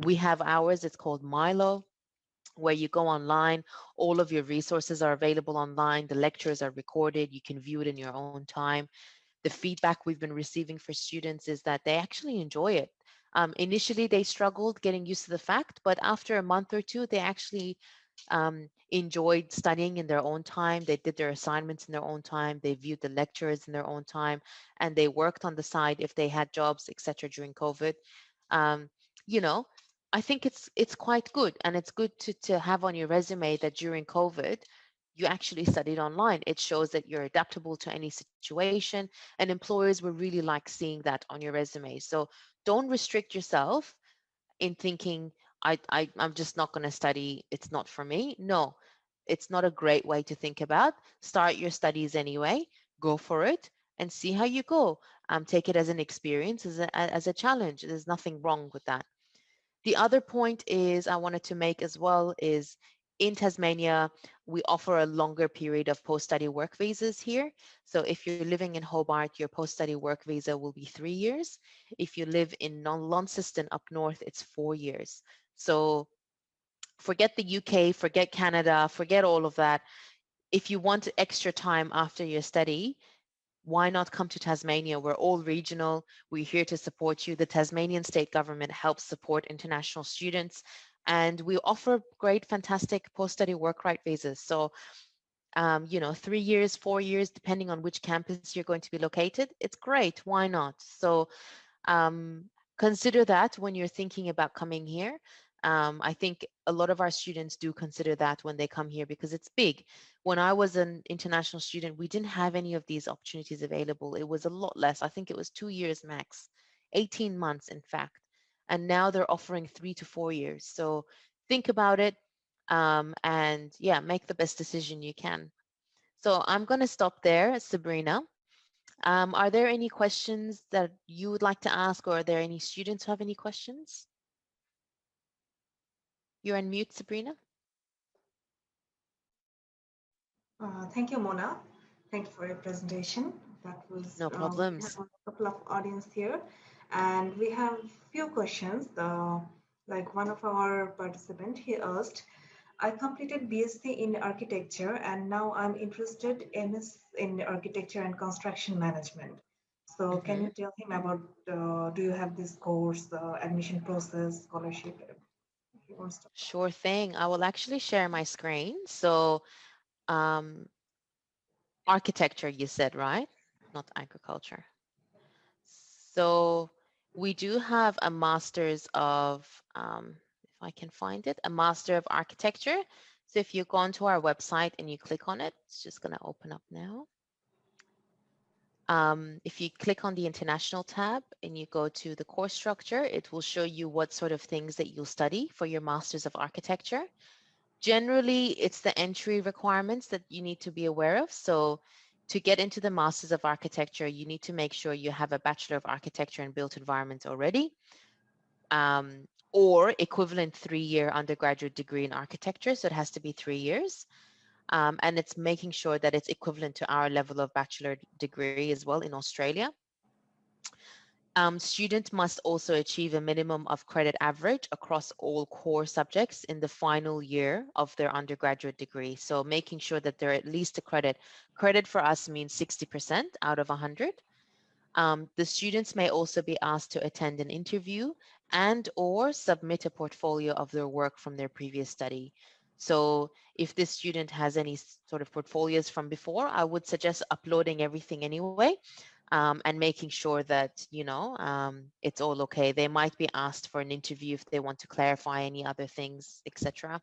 [SPEAKER 2] we have ours. It's called Milo, where you go online, all of your resources are available online, the lectures are recorded, you can view it in your own time. The feedback we've been receiving for students is that they actually enjoy it. Initially, they struggled getting used to the fact, but after a month or two, they actually enjoyed studying in their own time. They did their assignments in their own time. They viewed the lectures in their own time, and they worked on the side if they had jobs, etc. during COVID. Um, you know, I think it's quite good, and it's good to have on your resume that during COVID, you actually studied online. It shows that you're adaptable to any situation, and employers will really like seeing that on your resume. So don't restrict yourself in thinking I'm just not going to study, it's not for me. No, it's not a great way to think about. Start your studies anyway, go for it and see how you go. Take it as an experience, as a challenge. There's nothing wrong with that. The other point is I wanted to make as well is in Tasmania, we offer a longer period of post-study work visas here. So if you're living in Hobart, your post-study work visa will be 3 years. If you live in Launceston up north, it's 4 years. So forget the UK, forget Canada, forget all of that. If you want extra time after your study, why not come to Tasmania? We're all regional. We're here to support you. The Tasmanian state government helps support international students, and we offer great, fantastic post-study work right visas. So 3 years, 4 years, depending on which campus you're going to be located, it's great. Why not? So um, consider that when you're thinking about coming here. I think a lot of our students do consider that when they come here because it's big. When I was an international student, we didn't have any of these opportunities available. It was a lot less. I think it was 2 years max, 18 months, in fact. And now they're offering 3 to 4 years. So think about it, and yeah, make the best decision you can. So I'm going to stop there, Sabrina. Are there any questions that you would like to ask, or are there any students who have any questions? You're on mute, Sabrina.
[SPEAKER 1] Thank you, Mona. Thank you for your presentation. That was,
[SPEAKER 2] No
[SPEAKER 1] we have
[SPEAKER 2] problems.
[SPEAKER 1] a couple of audience here, and we have few questions. Like one of our participant, he asked, I completed BSc in architecture, and now I'm interested in architecture and construction management. So can
[SPEAKER 2] Hmm.
[SPEAKER 1] you tell him about, do you have this course, admission process, scholarship? If he wants to.
[SPEAKER 2] Sure thing. I will actually share my screen. So um, architecture, you said, right? Not agriculture. So we do have a master's of, if I can find it, a master of architecture. So if you go onto our website and you click on it, it's just going to open up now. If you click on the international tab and you go to the course structure, it will show you what sort of things that you'll study for your Masters of Architecture. Generally, it's the entry requirements that you need to be aware of. So to get into the Masters of Architecture, you need to make sure you have a Bachelor of Architecture in Built Environments already, or equivalent 3-year undergraduate degree in architecture. So it has to be 3 years. And it's making sure that it's equivalent to our level of bachelor degree as well in Australia. Students must also achieve a minimum of credit average across all core subjects in the final year of their undergraduate degree. So making sure that they're at least a credit. Credit for us means 60% out of 100. The students may also be asked to attend an interview and or submit a portfolio of their work from their previous study. So if this student has any sort of portfolios from before, I would suggest uploading everything anyway, and making sure that, it's all okay. They might be asked for an interview if they want to clarify any other things, etc.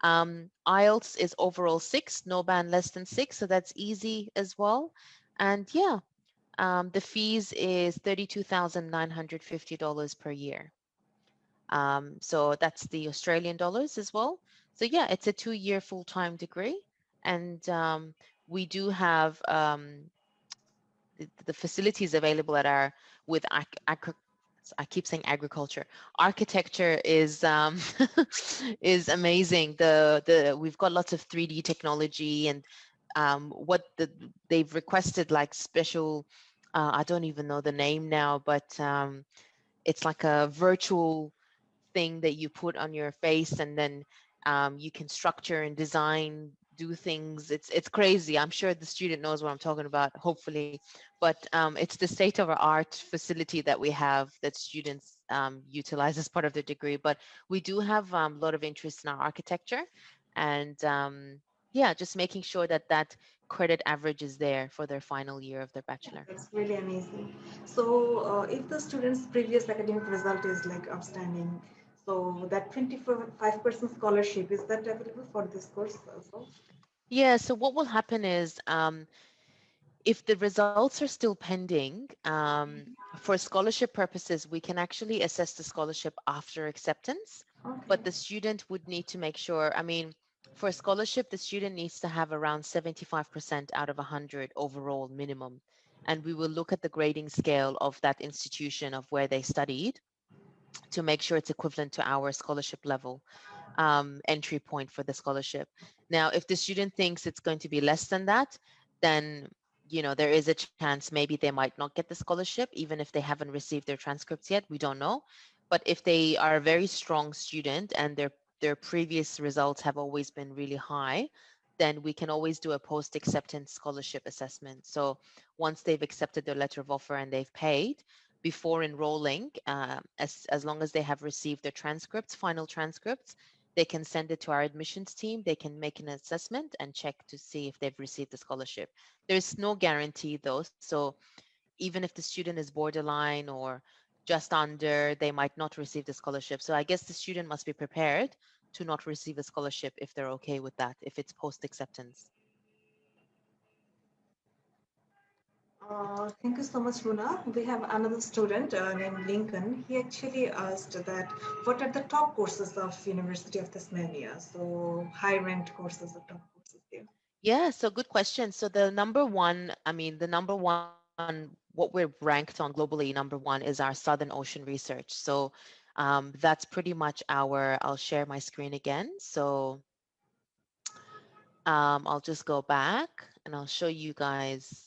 [SPEAKER 2] Ielts is overall 6, no band less than 6, so that's easy as well. And yeah, the fees is $32,950 per year. So that's the Australian dollars as well. So yeah, it's a 2-year full-time degree. And we do have the facilities available at our, with I keep saying agriculture. Architecture is is amazing. We've got lots of 3D technology, and they've requested like special, I don't even know the name now, but it's like a virtual thing that you put on your face, and then you can structure and design, do things. It's crazy. I'm sure the student knows what I'm talking about, hopefully. But it's the state of our art facility that we have that students utilize as part of their degree. But we do have a lot of interest in our architecture, and yeah, just making sure that that credit average is there for their final year of their bachelor.
[SPEAKER 1] That's really amazing. So, if the student's previous academic result is like outstanding, so that 25% scholarship, is that available for this course also?
[SPEAKER 2] Yeah, so what will happen is, if the results are still pending, for scholarship purposes, we can actually assess the scholarship after acceptance,
[SPEAKER 1] Okay.
[SPEAKER 2] but the student would need to make sure, I mean, for a scholarship, the student needs to have around 75% out of 100 overall minimum. And we will look at the grading scale of that institution of where they studied to make sure it's equivalent to our scholarship level, entry point for the scholarship. Now, if the student thinks it's going to be less than that, then there is a chance maybe they might not get the scholarship, even if they haven't received their transcripts yet. We don't know. But if they are a very strong student and their previous results have always been really high, then we can always do a post-acceptance scholarship assessment. So once they've accepted their letter of offer and they've paid, before enrolling, as long as they have received their transcripts, final transcripts, they can send it to our admissions team. They can make an assessment and check to see if they've received the scholarship. There's no guarantee though. So even if the student is borderline or just under, they might not receive the scholarship. So I guess the student must be prepared to not receive a scholarship if they're okay with that, if it's post acceptance.
[SPEAKER 1] Thank you so much, Muna. We have another student named Lincoln. He actually asked that what are the top courses of University of Tasmania? So high ranked courses or top courses there.
[SPEAKER 2] Yeah, so good question. So the number one, I mean, the number one, what we're ranked on globally, number one is our Southern Ocean research. So that's pretty much our, I'll share my screen again. So I'll just go back and I'll show you guys.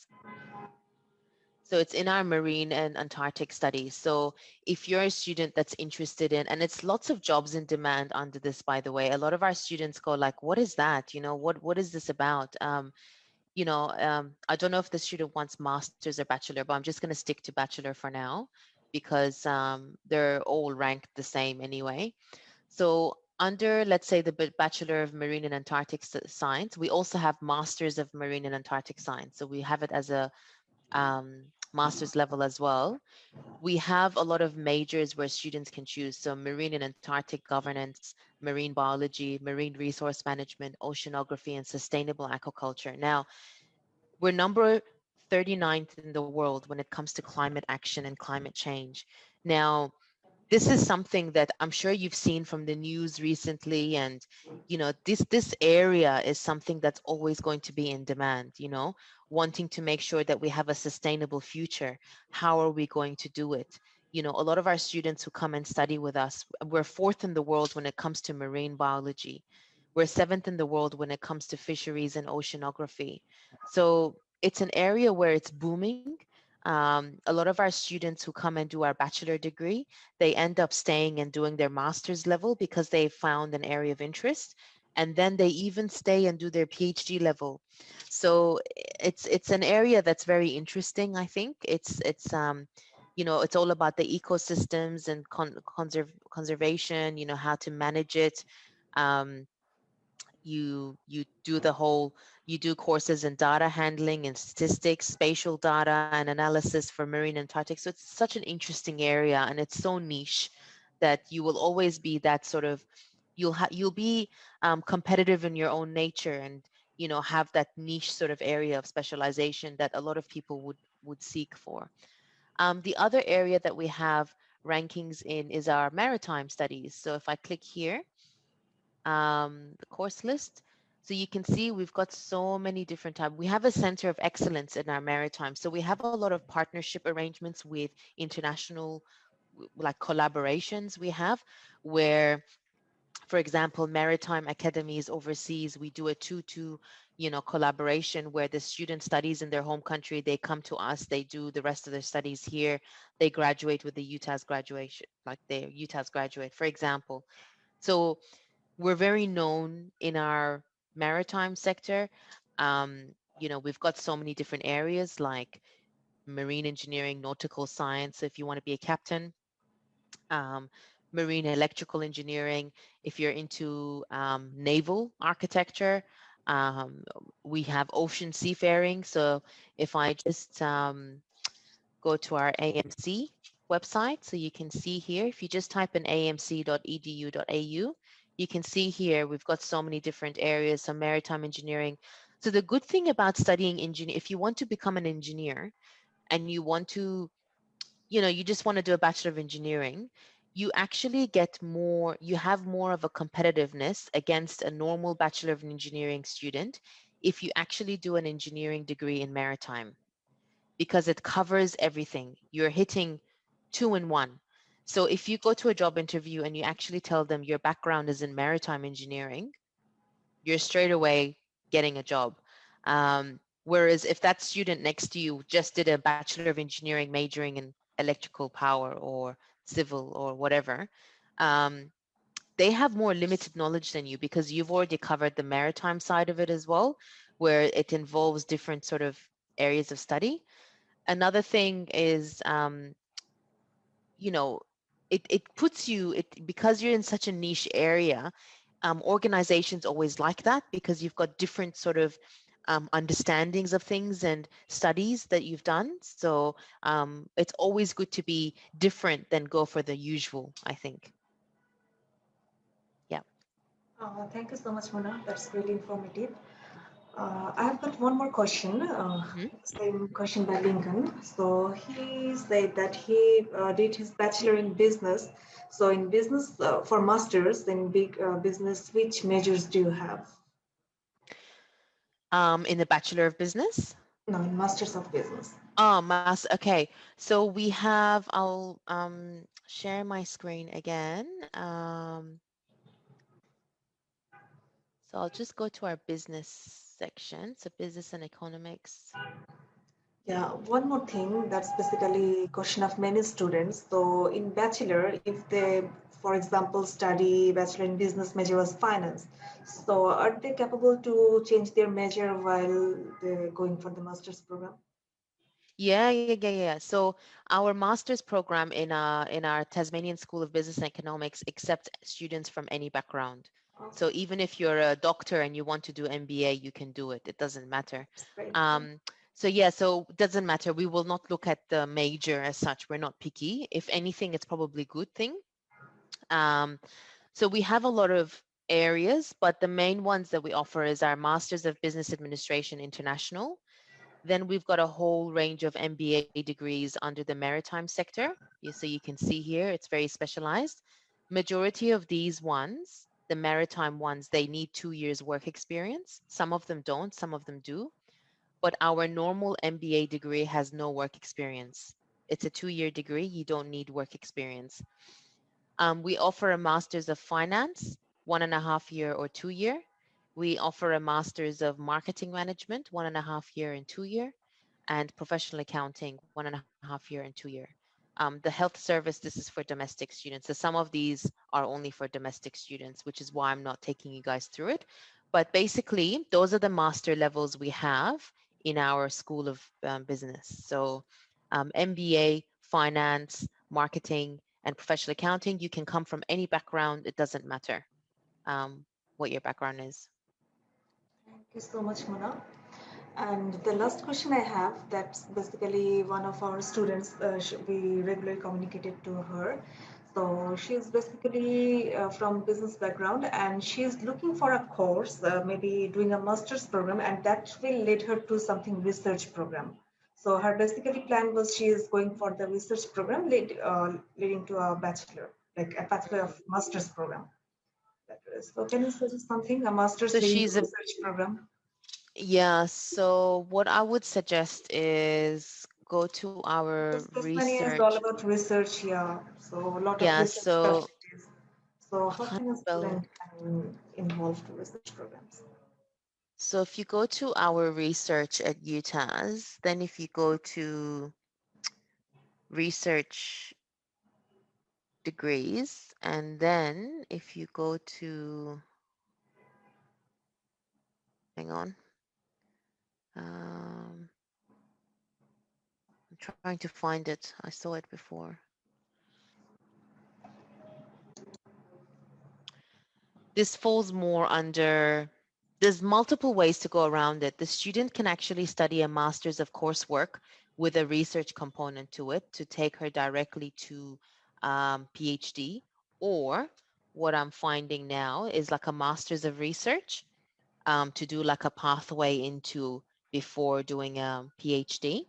[SPEAKER 2] So it's in our marine and Antarctic studies. So if you're a student that's interested in, and it's lots of jobs in demand under this, by the way, a lot of our students go like, what is that? You know, what is this about? I don't know if the student wants master's or bachelor, but I'm just going to stick to bachelor for now because they're all ranked the same anyway. So under, let's say, the Bachelor of Marine and Antarctic Science, we also have Masters of Marine and Antarctic Science. So we have it as a master's level as well. We have a lot of majors where students can choose. So marine and Antarctic governance, marine biology, marine resource management, oceanography, and sustainable aquaculture. Now, we're number 39th in the world when it comes to climate action and climate change. Now, this is something that I'm sure you've seen from the news recently, and this area is something that's always going to be in demand, wanting to make sure that we have a sustainable future. How are we going to do it? A lot of our students who come and study with us, we're fourth in the world when it comes to marine biology. We're seventh in the world when it comes to fisheries and oceanography. So it's an area where it's booming. A lot of our students who come and do our bachelor degree, they end up staying and doing their master's level because they found an area of interest, and then they even stay and do their PhD level. So it's an area that's very interesting. I think it's all about the ecosystems and conservation, how to manage it. um, you do the whole, you do courses in data handling and statistics, spatial data and analysis for marine Antarctic. So it's such an interesting area, and it's so niche that you will always be that sort of, you'll be competitive in your own nature, and have that niche sort of area of specialization that a lot of people would seek for. The other area that we have rankings in is our maritime studies. So if I click here, the course list. So you can see we've got so many different types. We have a center of excellence in our maritime. So we have a lot of partnership arrangements with international like collaborations we have, where, for example, maritime academies overseas, we do a two collaboration where the student studies in their home country, they come to us, they do the rest of their studies here, they graduate with the UTAS graduation, like their UTAS graduate, for example. So we're very known in our maritime sector. We've got so many different areas like marine engineering, nautical science. So if you want to be a captain, um, marine electrical engineering. If you're into naval architecture, um, we have ocean seafaring. So if I just go to our AMC website. So you can see here, if you just type in amc.edu.au, you can see here we've got so many different areas, some maritime engineering. So the good thing about studying engineer, if you want to become an engineer and you want to, you just want to do a Bachelor of Engineering, you actually get more, you have more of a competitiveness against a normal Bachelor of Engineering student if you actually do an engineering degree in maritime, because it covers everything. You're hitting two in one. So if you go to a job interview and you actually tell them your background is in maritime engineering, you're straight away getting a job. Whereas if that student next to you just did a Bachelor of Engineering majoring in electrical power or civil or whatever, um, they have more limited knowledge than you because you've already covered the maritime side of it as well, where it involves different sort of areas of study. Another thing is, you know, it puts you, because you're in such a niche area, Organizations always like that because you've got different sort of understandings of things and studies that you've done. So it's always good to be different than go for the usual, I think. Yeah.
[SPEAKER 1] Thank you so much, Mona. That's really informative. I have got one more question.
[SPEAKER 2] Mhm.
[SPEAKER 1] Same question by Lincoln. So he said that he did his bachelor in business. So in business, for masters in big business, which majors do you have?
[SPEAKER 2] In the Bachelor of Business.
[SPEAKER 1] No, in masters of business.
[SPEAKER 2] Oh, okay. So we have, I'll share my screen again. So I'll just go to our business section. So business and economics.
[SPEAKER 1] Yeah, one more thing, that's basically question of many students. So in bachelor, if they, for example, study bachelor in business, major was finance. So are they capable to change their major while they're going for the master's program?
[SPEAKER 2] Yeah. So our master's program in our Tasmanian School of Business and Economics accepts students from any background.
[SPEAKER 1] Okay,
[SPEAKER 2] So even if you're a doctor and you want to do MBA, you can do it. It doesn't matter.
[SPEAKER 1] that's great.
[SPEAKER 2] Um, so yeah, so it doesn't matter. We will not look at the major as such. We're not picky. If anything, it's probably a good thing. Um, so we have a lot of areas, but the main ones that we offer is our Masters of Business Administration International. Then we've got a whole range of MBA degrees under the maritime sector. So you can see here, it's very specialized. Majority of these ones, the maritime ones, they need 2 years work experience. Some of them don't, some of them do. But our normal MBA degree has no work experience. It's a 2-year degree. You don't need work experience. We offer a master's of finance, 1.5 year or 2 year. We offer a master's of marketing management, 1.5 year and 2 year, and professional accounting, 1.5 year and 2 year. The health service, this is for domestic students. So some of these are only for domestic students, which is why I'm not taking you guys through it. But basically, those are the master levels we have in our School of Business. So MBA, finance, marketing, and professional accounting. You can come from any background. It doesn't matter what your background is.
[SPEAKER 1] Thank you so much, Mona. And the last question I have, that's basically one of our students, we regularly communicated to her. So she's basically from business background and she's looking for a course, maybe doing a master's program, and that will lead her to something research program. So her basically plan was she is going for the research program leading to a bachelor, like a bachelor of master's program. So can you suggest something, a
[SPEAKER 2] So
[SPEAKER 1] master's leading to
[SPEAKER 2] she's a
[SPEAKER 1] research program?
[SPEAKER 2] Yeah, so what I would suggest is go to our
[SPEAKER 1] Because Tasmania is all
[SPEAKER 2] research.
[SPEAKER 1] about research, yeah. So a lot of
[SPEAKER 2] Yeah,
[SPEAKER 1] research
[SPEAKER 2] so
[SPEAKER 1] facilities. So how can a
[SPEAKER 2] well,
[SPEAKER 1] student can involve to research programs?
[SPEAKER 2] so if you go to our research at UTAS, then if you go to research degrees, and then if you go to, hang on, I'm trying to find it. I saw it before. This falls more under, there's multiple ways to go around it. The student can actually study a master's of coursework with a research component to it to take her directly to PhD. Or what I'm finding now is like a master's of research to do like a pathway into before doing a PhD.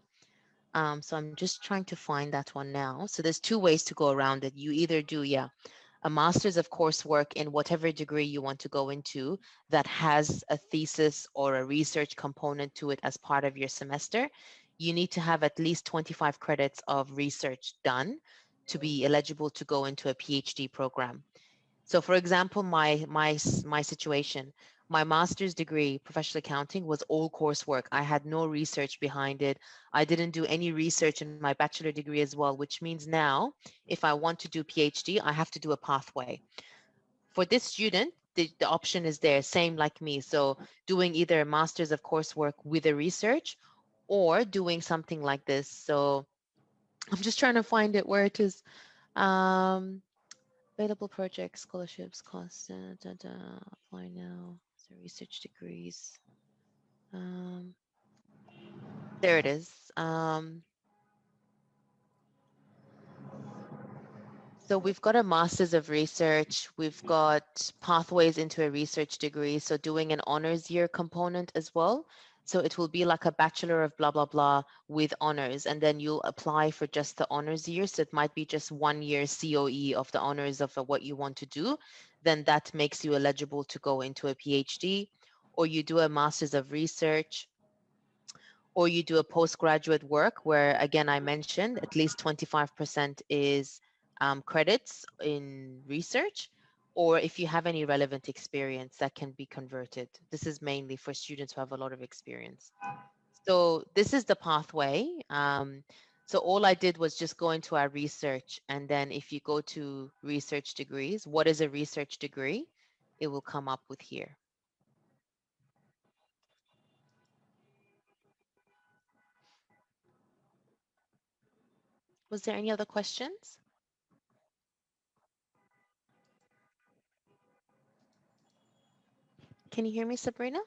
[SPEAKER 2] So I'm just trying to find that one now. So there's two ways to go around it. You either do, yeah, a master's of coursework in whatever degree you want to go into that has a thesis or a research component to it as part of your semester. You need to have at least 25 credits of research done to be eligible to go into a PhD program. So for example, my situation, my master's degree, professional accounting, was all coursework. I had no research behind it. I didn't do any research in my bachelor degree as well, which means now if I want to do PhD, I have to do a pathway. For this student, the option is there, same like me. So doing either a master's of coursework with a research or doing something like this. So I'm just trying to find it where it is. Um, Available projects, scholarships, costs, apply now. So research degrees. There it is. So we've got a Master's of Research. We've got pathways into a research degree. So doing an honors year component as well. So it will be like a bachelor of blah, blah, blah with honors. And then you'll apply for just the honors year. So it might be just 1 year COE of the honors of what you want to do. Then that makes you eligible to go into a PhD, or you do a Master's of Research, or you do a postgraduate work where, again, I mentioned at least 25% is credits in research, or if you have any relevant experience that can be converted. This is mainly for students who have a lot of experience. So this is the pathway. So all I did was just go into our research, and then if you go to research degrees, what is a research degree? It will come up with here. Was there any other questions? Can you hear me, Sabrina?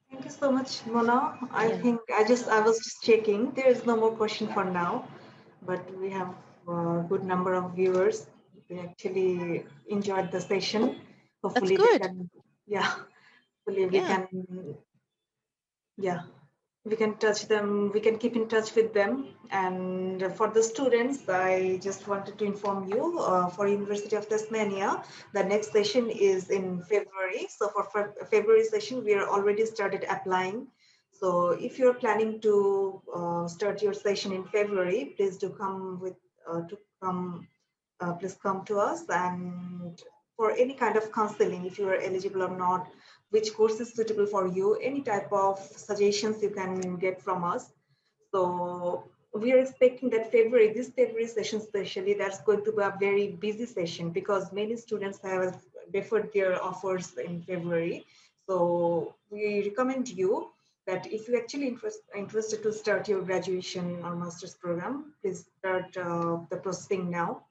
[SPEAKER 1] Thank you so much, Mona. I
[SPEAKER 2] Yeah.
[SPEAKER 1] think I was just checking. There is no more question for now, but we have a good number of viewers. They actually enjoyed the session.
[SPEAKER 2] That's
[SPEAKER 1] Hopefully they
[SPEAKER 2] good.
[SPEAKER 1] can, yeah, hopefully we
[SPEAKER 2] Yeah.
[SPEAKER 1] can, yeah, we can touch them, we can keep in touch with them. And for the students, I just wanted to inform you for University of Tasmania, the next session is in February. So for February session, we are already started applying. So if you're planning to start your session in February, please do come with please come to us. And for any kind of counseling, if you are eligible or not, which course is suitable for you, any type of suggestions you can get from us. So we are expecting that this February session especially, that's going to be a very busy session because many students have deferred their offers in February. So we recommend you that if you actually interested to start your graduation or master's program, please start the processing now.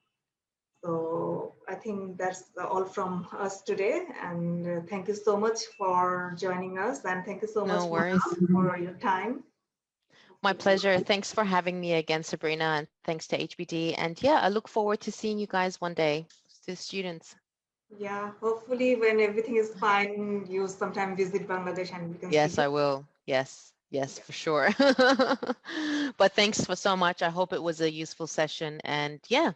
[SPEAKER 1] So I think that's all from us today. And thank you so much for joining us. And thank you so much,
[SPEAKER 2] No worries.
[SPEAKER 1] Mona, for your time.
[SPEAKER 2] My pleasure. Thanks for having me again, Sabrina, and thanks to HBD. And yeah, I look forward to seeing you guys one day, the students.
[SPEAKER 1] Yeah, hopefully when everything is fine, you sometime visit Bangladesh and we can see
[SPEAKER 2] Yes,
[SPEAKER 1] you.
[SPEAKER 2] I will. Yes, yes,
[SPEAKER 1] Yeah.
[SPEAKER 2] for sure. But thanks for so much. I hope it was a useful session. And yeah,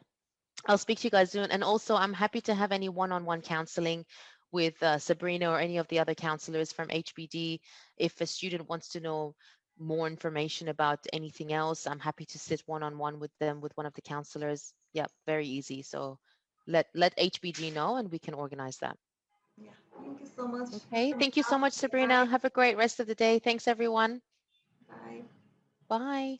[SPEAKER 2] I'll speak to you guys soon. And also, I'm happy to have any one-on-one counseling with Sabrina or any of the other counselors from HBD. If a student wants to know more information about anything else, I'm happy to sit one-on-one with them, with one of the counselors. Yeah, very easy. So let HBD know and we can organize that.
[SPEAKER 1] Yeah. Thank you so much.
[SPEAKER 2] Okay. Thank you so much, Sabrina.
[SPEAKER 1] Bye.
[SPEAKER 2] Have a great rest of the day. Thanks, everyone.
[SPEAKER 1] Bye.
[SPEAKER 2] Bye.